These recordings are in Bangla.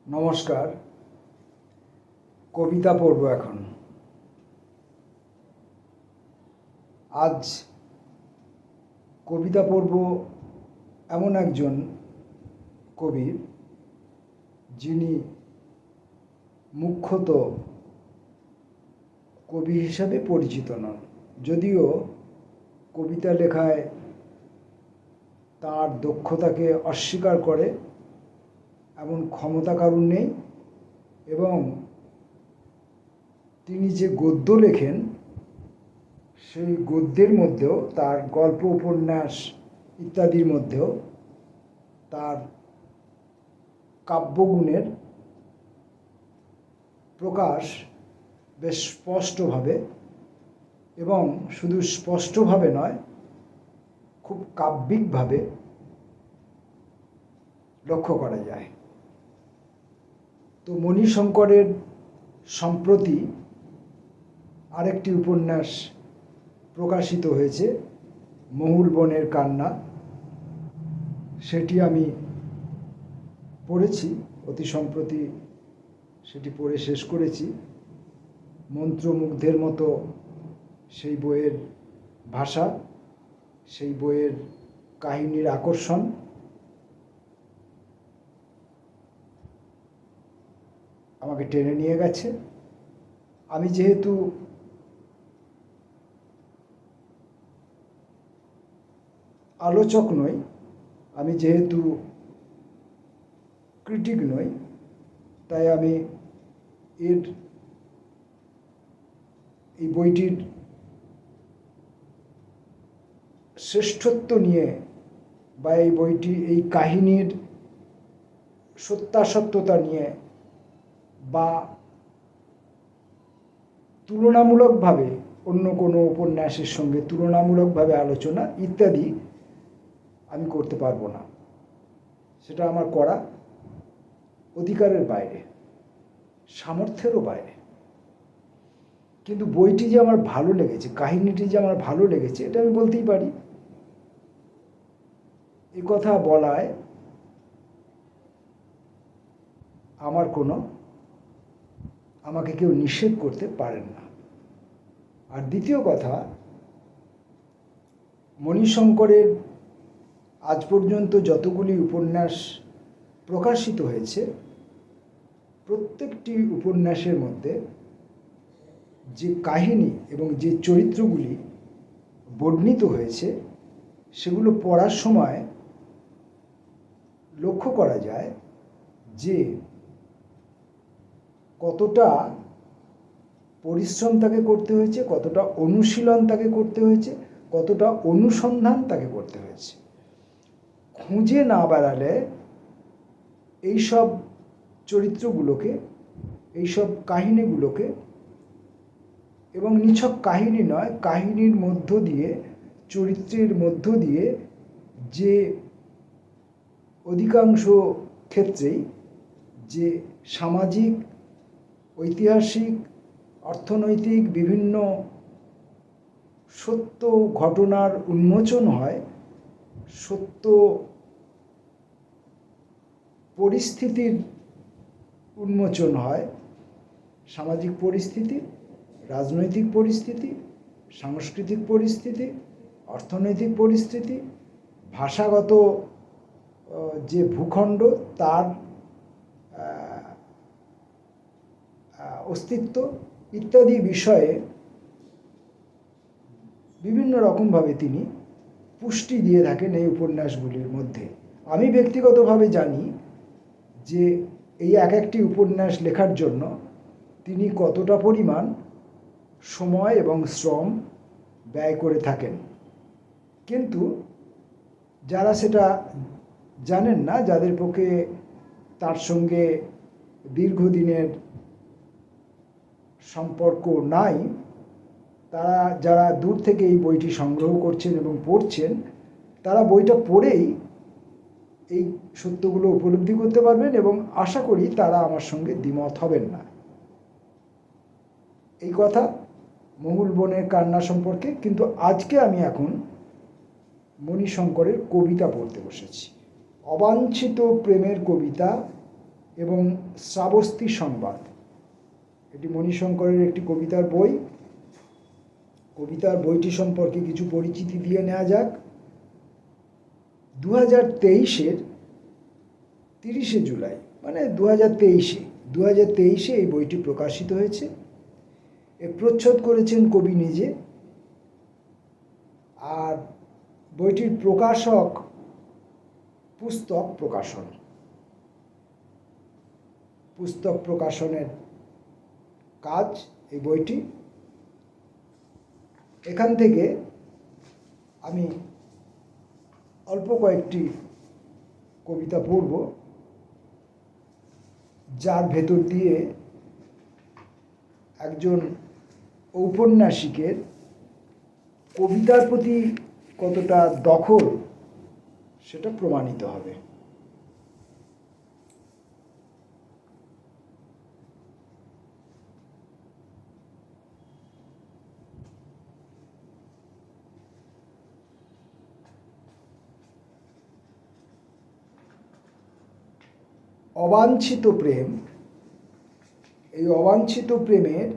নমস্কার। কবিতা পড়ব এখন। আজ কবিতা পড়ব এমন একজন কবির, যিনি মুখ্যত কবি হিসাবে পরিচিত নন, যদিও কবিতা লেখায় তার দক্ষতাকে অস্বীকার করে এমন ক্ষমতা কারুর নেই। এবং তিনি যে গদ্য লেখেন সেই গদ্যের মধ্যেও, তার গল্প উপন্যাস ইত্যাদির মধ্যেও তার কাব্যগুণের প্রকাশ বেশ স্পষ্টভাবে, এবং শুধু স্পষ্টভাবে নয়, খুব কাব্যিকভাবে লক্ষ্য করা যায়। তো মণিশঙ্করের সম্প্রতি আরেকটি উপন্যাস প্রকাশিত হয়েছে, মহুল বনের কান্না। সেটি আমি পড়েছি, অতি সম্প্রতি সেটি পড়ে শেষ করেছি। মন্ত্রমুগ্ধের মতো সেই বইয়ের ভাষা, সেই বইয়ের কাহিনীর আকর্ষণ আমাকে টেনে নিয়ে গেছে। আমি যেহেতু আলোচক নই, আমি যেহেতু ক্রিটিক নই, তাই আমি এই বইটির শ্রেষ্ঠত্ব নিয়ে, বা এই কাহিনীর সত্যাসত্যতা নিয়ে, বা তুলনামূলকভাবে অন্য কোনো উপন্যাসের সঙ্গে তুলনামূলকভাবে আলোচনা ইত্যাদি আমি করতে পারবো না। সেটা আমার করা অধিকারের বাইরে, সামর্থ্যেরও বাইরে। কিন্তু বইটি যে আমার ভালো লেগেছে, কাহিনীটি যে আমার ভালো লেগেছে, এটা আমি বলতেই পারি। এ কথা বলায় আমাকে কেউ নিষেধ করতে পারেন না। আর দ্বিতীয় কথা, মণিশঙ্করের আজ পর্যন্ত যতগুলি উপন্যাস প্রকাশিত হয়েছে, প্রত্যেকটি উপন্যাসের মধ্যে যে কাহিনী এবং যে চরিত্রগুলি বর্ণিত হয়েছে, সেগুলো পড়ার সময় লক্ষ্য করা যায় যে কতটা পরিশ্রম তাকে করতে হয়েছে, কতটা অনুশীলন তাকে করতে হয়েছে, কতটা অনুসন্ধান তাকে করতে হয়েছে। খুঁজে না বেড়ালে এইসব চরিত্রগুলোকে, এইসব কাহিনীগুলোকে, এবং নিছক কাহিনী নয়, কাহিনীর মধ্য দিয়ে, চরিত্রের মধ্য দিয়ে যে অধিকাংশ ক্ষেত্রেই যে সামাজিক, ঐতিহাসিক, অর্থনৈতিক বিভিন্ন সত্য ঘটনার উন্মোচন হয়, সত্য পরিস্থিতির উন্মোচন হয়, সামাজিক পরিস্থিতি, রাজনৈতিক পরিস্থিতি, সাংস্কৃতিক পরিস্থিতি, অর্থনৈতিক পরিস্থিতি, ভাষাগত যে ভূখণ্ড, তার অস্তিত্ব ইত্যাদি বিষয়ে বিভিন্ন রকমভাবে তিনি পুষ্টি দিয়ে থাকেন এই উপন্যাসগুলির মধ্যে। আমি ব্যক্তিগতভাবে জানি যে এই এক একটি উপন্যাস লেখার জন্য তিনি কতটা পরিমাণ সময় এবং শ্রম ব্যয় করে থাকেন। কিন্তু যারা সেটা জানেন না, যাদের পক্ষে তার সঙ্গে দীর্ঘদিনের সম্পর্ক নাই, তারা যারা দূর থেকে এই বইটি সংগ্রহ করছেন এবং পড়ছেন, তারা বইটা পড়েই এই সত্যগুলো উপলব্ধি করতে পারবেন, এবং আশা করি তারা আমার সঙ্গে দ্বিমত হবেন না। এই কথা মহুল বনের কান্না সম্পর্কে। কিন্তু আজকে আমি এখন মণিশঙ্করের কবিতা পড়তে বসেছি। অবাঞ্ছিত প্রেমের কবিতা এবং শ্রাবস্তী সংবাদ। এটি মণিশঙ্করের একটি কবিতার বই। কবিতার বইটি সম্পর্কে কিছু পরিচিতি দিয়ে নেওয়া যাক। 2023-এর 30শে জুলাই, মানে 2023-এ এই বইটি প্রকাশিত হয়েছে। এ প্রচ্ছদ করেছেন কবি নিজে, আর বইটির প্রকাশক পুস্তক প্রকাশন। পুস্তক প্রকাশনের কাজ এই বইটি। এখান থেকে আমি অল্প কয়েকটি কবিতা পড়ব, যার ভেতর দিয়ে একজন ঔপন্যাসিকের কবিতার প্রতি কতটা দখল সেটা প্রমাণিত হবে। অবাঞ্ছিত প্রেম। এই অবাঞ্ছিত প্রেমের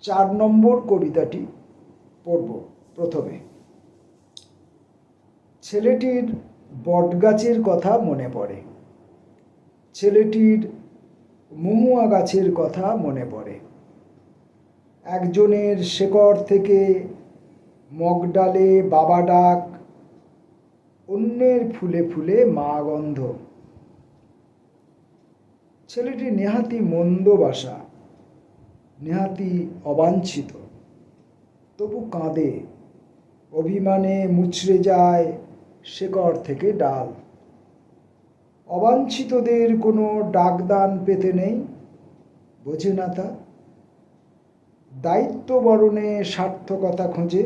4 নম্বর কবিতাটি পড়ব প্রথমে। ছেলেটির বটগাছের কথা মনে পড়ে, ছেলেটির মহুয়া গাছের কথা মনে পড়ে। একজনের শেকড় থেকে মগডালে বাবা ডাক, অন্যের ফুলে ফুলে মা গন্ধ। ছেলেটি নেহাতি মন্দ বাসা, নেহাতি অবাঞ্ছিত, তবু কাঁদে, অভিমানে মুচড়ে যায় শেকড় থেকে ডাল। অবাঞ্ছিতদের কোনো ডাকদান পেতে নেই, বোঝে না তা। দায়িত্ব বরণে সার্থকতা খোঁজে,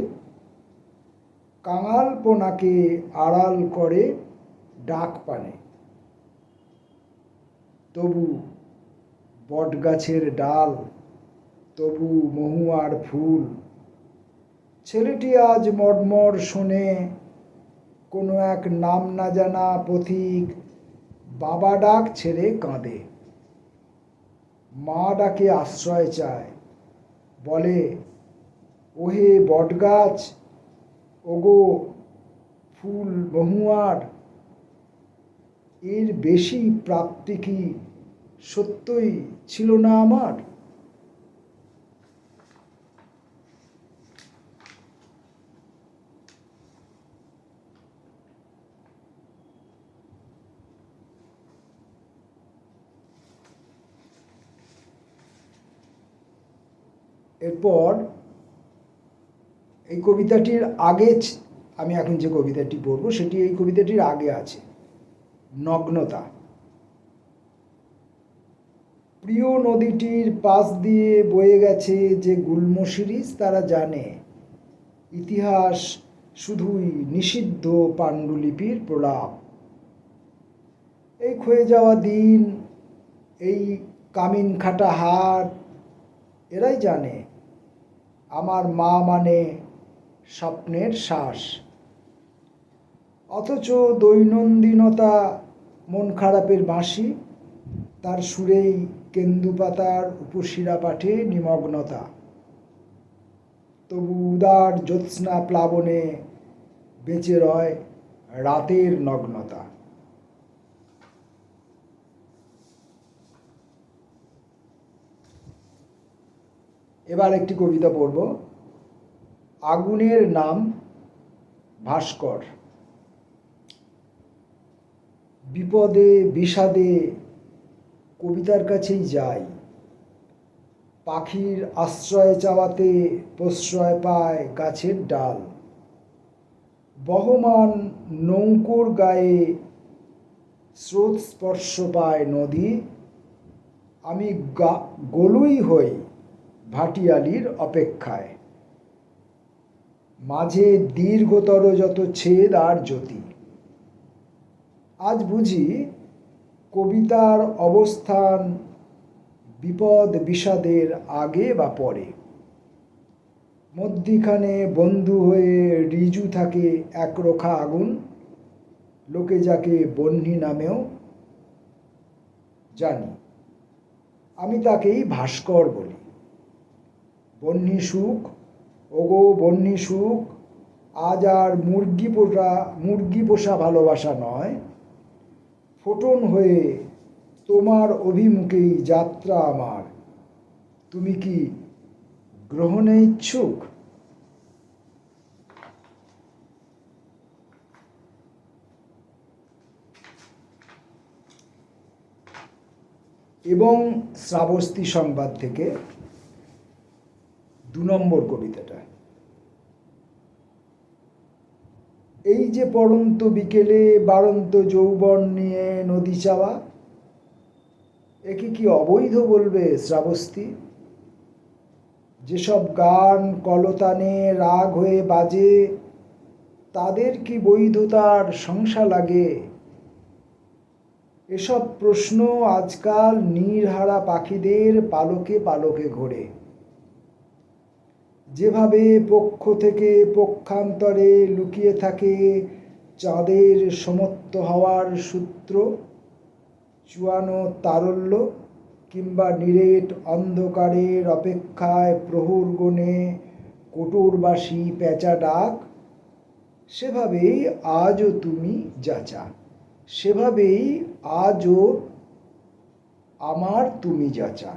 কাঙালপোনাকে আড়াল করে ডাক পানে। তবু বটগাছের ডাল, তবু মহুয়ার ফুল। ছেলেটি আজ মর্মর শোনে কোনো এক নাম না জানা পথিক বাবা ডাক ছেড়ে কাঁদে। মা ডাকে আশ্রয় চায়, বলে ওহে বটগাছ, ওগো ফুল মহুয়ার, এর বেশি প্রাপ্তি কি সত্যই ছিল না আমার? এরপর এই কবিতাটির আগে, আমি এখন যে কবিতাটি পড়ব সেটি এই কবিতাটির আগে আছে। নগ্নতা। প্রিয় নদীটির পাশ দিয়ে বয়ে গেছে যে গুল্ম শিরিষ, তারা জানে ইতিহাস শুধুই নিষিদ্ধ পাণ্ডুলিপির প্রলাপ। এই ক্ষয়ে যাওয়া দিন, এই কামিন খাটা হাট, এরাই জানে আমার মা মানে স্বপ্নের শ্বাস। অথচ দৈনন্দিনতা মন খারাপের বাঁশি, তার সুরেই কেন্দুপাতার উপশিরা পাঠে নিমগ্নতা। তবু উদার জ্যোৎস্না প্লাবনে বেঁচে রয় রাতের নগ্নতা। এবার একটি কবিতা পড়ব। আগুনের নাম ভাস্কর। বিপদে বিষাদে কবিতার কাছেই যাই, পাখির আশ্রয় চাওয়াতে প্রশ্রয় পায় গাছের ডাল। বহমান নৌকোর গায়ে স্রোত স্পর্শ পায় নদী, আমি গলুই হই ভাটিয়ালির অপেক্ষায়। মাঝে দীর্ঘতর যত ছেদ আর জ্যোতি। আজ বুঝি কবিতার অবস্থান বিপদ বিষাদের আগে বা পরে। মধ্যিখানে বন্ধু হয়ে রিজু থাকে একরোখা আগুন, লোকে যাকে বহ্নি নামেও জানি, আমি তাকেই ভাস্কর বলি। বহ্নি সুখ, ওগো বহ্নি সুখ, আজ আর মুরগি পোষা ভালোবাসা নয়, ফোটন হয়ে তোমার অভিমুখেই যাত্রা আমার, তুমি কি গ্রহণে ইচ্ছুক? এবং শ্রাবস্তি সংবাদ থেকে 2 নম্বর কবিতাটা। এই যে পড়ন্ত বিকেলে বাড়ন্ত যৌবন নিয়ে নদী চাওয়া, একে কি অবৈধ বলবে শ্রাবস্তি? যেসব গান কলতানে রাগ হয়ে বাজে, তাদের কি বৈধতার সংশয় লাগে? এসব প্রশ্ন আজকাল নীড়হারা পাখিদের পালকে পালকে ঘোরে। যেভাবে পক্ষ থেকে পক্ষান্তরে লুকিয়ে থাকে চাঁদের সমত্ব হওয়ার সূত্র, চুয়ানো তারল্য, কিংবা নিরেট অন্ধকারের অপেক্ষায় প্রহর গণে কোটরবাসী পেঁচা ডাক, সেভাবেই আজও তুমি যাচা, সেভাবেই আজও আমার তুমি যাচা,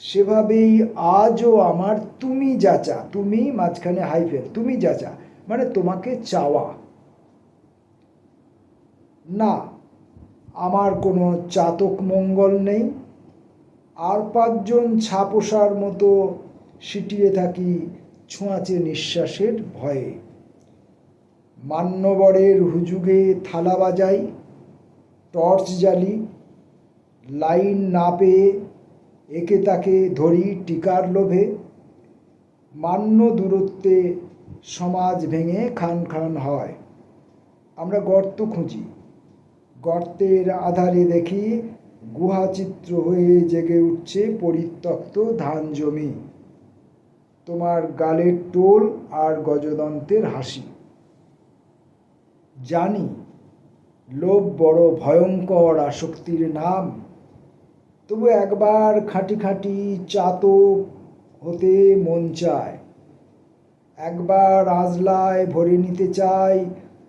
সেভাবেই আজও আমার তুমি যাচা, তুমি মাঝখানে হাইফেন, তুমি যাচা মানে তোমাকে চাওয়া। না, আমার কোনো চাতক মঙ্গল নেই, আর 5 জন ছাপোষার মতো সিটিয়ে থাকি ছোঁয়াচে নিঃশ্বাসের ভয়ে। মান্যবরের হুজুগে থালা বাজাই, টর্চ জ্বালি, লাইন না পেয়ে একে তাকে ধরি টিকার লোভে। মান্য দূরত্বে সমাজ ভেঙে খান খান হয়। আমরা গর্ত খুঁজি, গর্তের আধারে দেখি গুহাচিত্র হয়ে জেগে উঠছে পরিত্যক্ত ধান জমি, তোমার গালের টোল আর গজদন্তের হাসি। জানি লোভ বড় ভয়ঙ্কর আসক্তির নাম, তবু একবার খাঁটি খাঁটি চাতক হতে মন চায়। একবার আজলায় ভরে নিতে চাই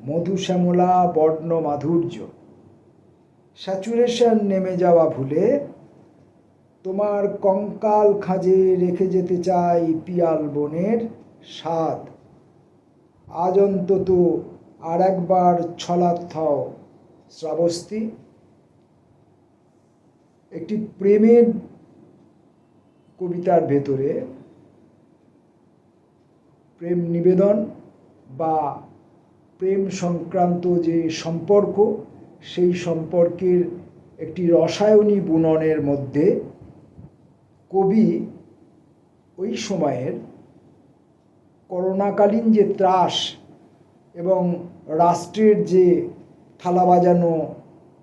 মধু শ্যামলা বর্ণ মাধুর্য। স্যাচুরেশন নেমে যাওয়া ভুলে তোমার কঙ্কাল খাঁজে রেখে যেতে চাই পিয়াল বনের স্বাদ। আজ অন্তত আর একবার ছলাৎ হও শ্রাবস্তি। একটি প্রেমের কবিতার ভেতরে প্রেম নিবেদন বা প্রেম সংক্রান্ত যে সম্পর্ক, সেই সম্পর্কের একটি রসায়নী বুননের মধ্যে কবি ওই সময়ের করোনাকালীন যে ত্রাস এবং রাষ্ট্রের যে থালা বাজানো,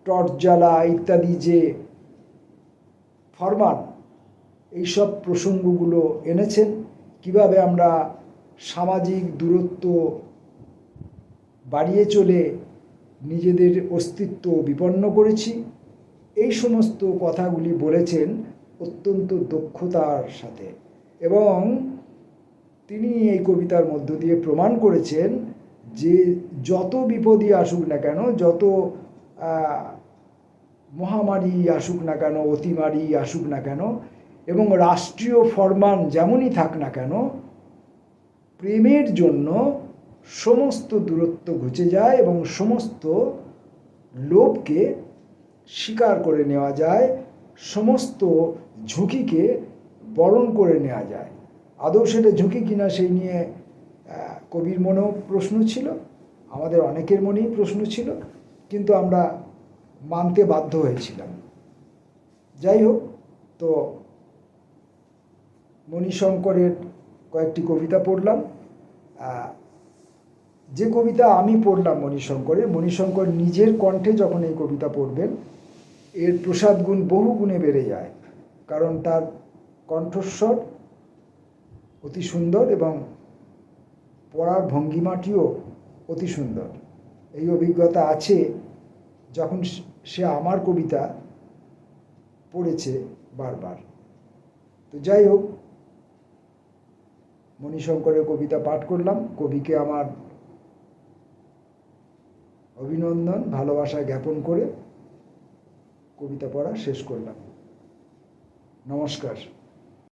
টর্চ জ্বালা ইত্যাদি যে ফরমান, এইসব প্রসঙ্গগুলো এনেছেন। কিভাবে আমরা সামাজিক দূরত্ব বাড়িয়ে চলে নিজেদের অস্তিত্ব বিপন্ন করেছি, এই সমস্ত কথাগুলি বলেছেন অত্যন্ত দক্ষতার সাথে। এবং তিনি এই কবিতার মধ্য দিয়ে প্রমাণ করেছেন যে যত বিপদই আসুক না কেন, যত মহামারী আসুক না কেন, অতিমারী আসুক না কেন, এবং রাষ্ট্রীয় ফরমান যেমনই থাক না কেন, প্রেমের জন্য সমস্ত দূরত্ব ঘুচে যায় এবং সমস্ত লোভকে স্বীকার করে নেওয়া যায়, সমস্ত ঝুঁকিকে বরণ করে নেওয়া যায়। আদৌ সেটা ঝুঁকি কিনা সেই নিয়ে কবির মনেও প্রশ্ন ছিল, আমাদের অনেকের মনেই প্রশ্ন ছিল, কিন্তু আমরা মানতে বাধ্য হয়েছিলাম। যাই হোক, তো মণিশঙ্করের কয়েকটি কবিতা পড়লাম। যে কবিতা আমি পড়লাম মণিশঙ্কর নিজের কণ্ঠে যখন এই কবিতা পড়বেন, এর প্রসাদ গুণ বহু গুণে বেড়ে যায়, কারণ তার কণ্ঠস্বর অতি সুন্দর এবং পড়ার ভঙ্গিমাটিও অতি সুন্দর। এই অভিজ্ঞতা আছে, যখন সে আমার কবিতা পড়েছে বারবার। তো যাই হোক, মণিশঙ্করের কবিতা পাঠ করলাম। কবিকে আমার অভিনন্দন, ভালোবাসা জ্ঞাপন করে কবিতা পড়া শেষ করলাম। নমস্কার।